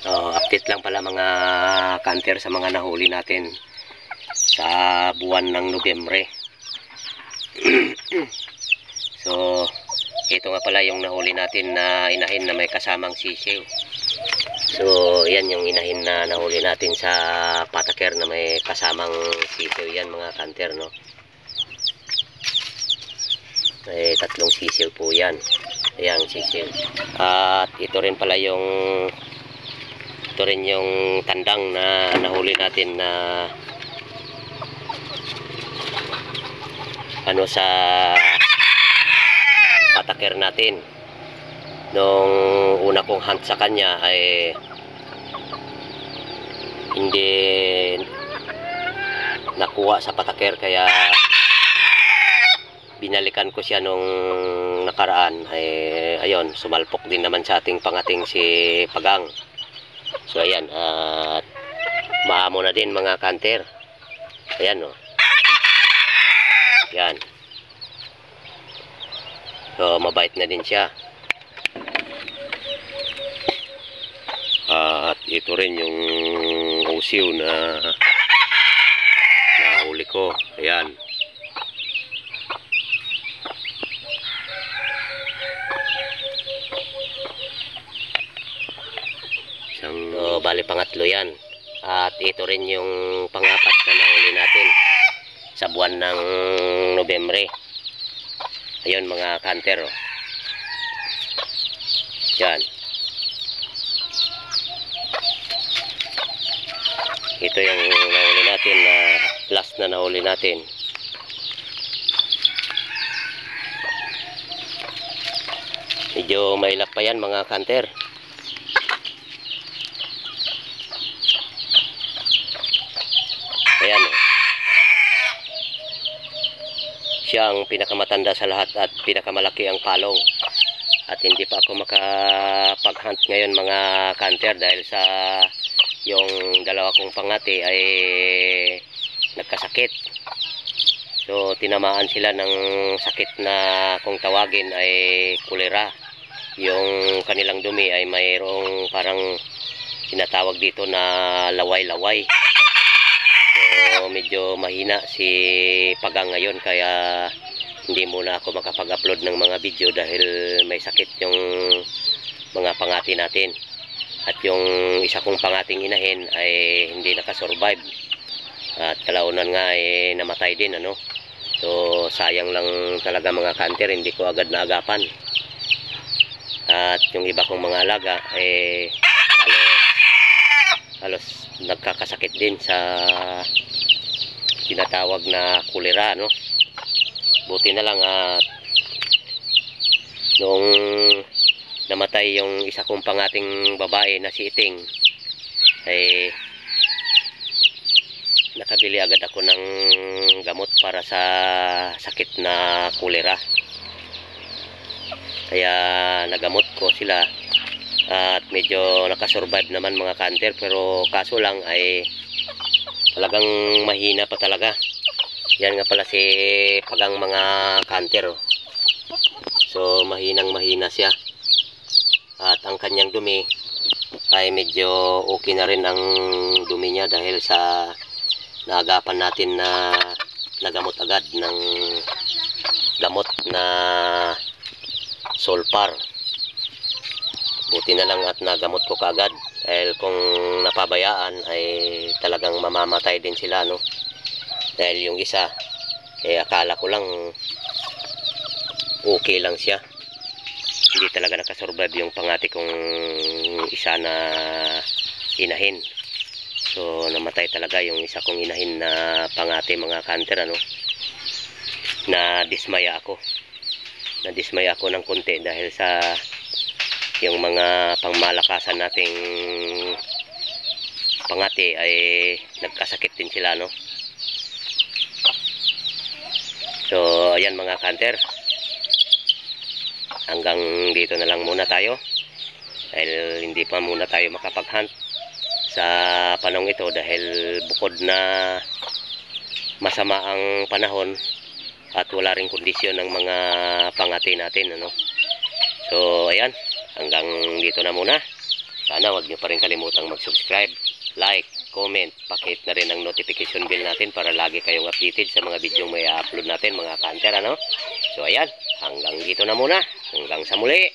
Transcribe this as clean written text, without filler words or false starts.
Update lang pala mga kanter sa mga nahuli natin sa buwan ng Nobyembre. So, ito nga pala yung nahuli natin na inahin na may kasamang sisiw. So, yan yung inahin na nahuli natin sa pataker na may kasamang sisiw. Yan mga kanter, no? May 3 sisiw po yan. Ayan, sisiw. At ito rin pala yung tandang na nahuli natin na sa pataker natin. Nung una kong hunt sa kanya ay hindi nakuha sa pataker, kaya binalikan ko siya nung nakaraan. Ay ayun, sumalpok din naman sa ating pangating si Pagang. So ayan, at maamo na din mga kanter. Ayan, no. Yan. So mabait na din siya. At ito rin yung usiw na nahuli ko. Ayan. So, bali pangatlo yan. At ito rin yung pangapat na nahuli natin sa buwan ng Nobyembre. Ayun mga kanter, oh. Yan. Ito yung nahuli natin na last na nahuli natin. Medyo mailap pa yan mga kanter. Ayan, oh. Siya ang pinakamatanda sa lahat at pinakamalaki ang palong. At hindi pa ako makapag-hunt ngayon mga kanter dahil sa yung dalawa kong pangati ay nagkasakit. So tinamaan sila ng sakit na kung tawagin ay kulera. Yung kanilang dumi ay mayroong parang tinatawag dito na laway-laway. So medyo mahina si Pagang ngayon, kaya hindi muna ako makapag-upload ng mga video dahil may sakit yung mga pangati natin. At yung isa kong pangating inahin ay hindi nakasurvive. At kalaunan nga ay namatay din, ano. So sayang lang talaga mga kanter, hindi ko agad naagapan. At yung iba kong mga alaga ay halos nagkakasakit din sa tinatawag na kulera, no. Buti na lang at noong namatay yung isa kong pangating babae na si Iting ay nakabili agad ako ng gamot para sa sakit na kulera, kaya nagamot ko sila at medyo nakasurvive naman mga kanter. Pero kaso lang ay talagang mahina pa talaga. Yan nga pala si Pagang mga kanter, oh. So mahinang mahina siya. At ang kanyang dumi ay medyo okay na rin ang dumi niya dahil sa naagapan natin na nagamot agad ng gamot na sulfar. Buti na lang at nagamot ko kaagad, dahil kung napabayaan ay talagang mamamatay din sila, no. Dahil yung isa akala ko lang okay lang siya, hindi talaga nakasurvive yung pangati kong isa na inahin. So namatay talaga yung isa kong inahin na pangati mga kanter, ano. Nadismaya ako ng konti dahil sa yung mga pangmalakasan nating pangati ay nagkasakit din sila, no. So ayan mga kanter, hanggang dito na lang muna tayo dahil hindi pa muna tayo makapag-hunt sa panahon ito, dahil bukod na masama ang panahon at wala ring kondisyon ng mga pangati natin, ano. So ayan, hanggang dito na muna. Sana wag nyo pa rin kalimutang mag-subscribe, like, comment, pakit na rin ang notification bell natin para lagi kayong updated sa mga video may upload natin mga ka-hunter, ano? So ayan, hanggang dito na muna. Hanggang sa muli.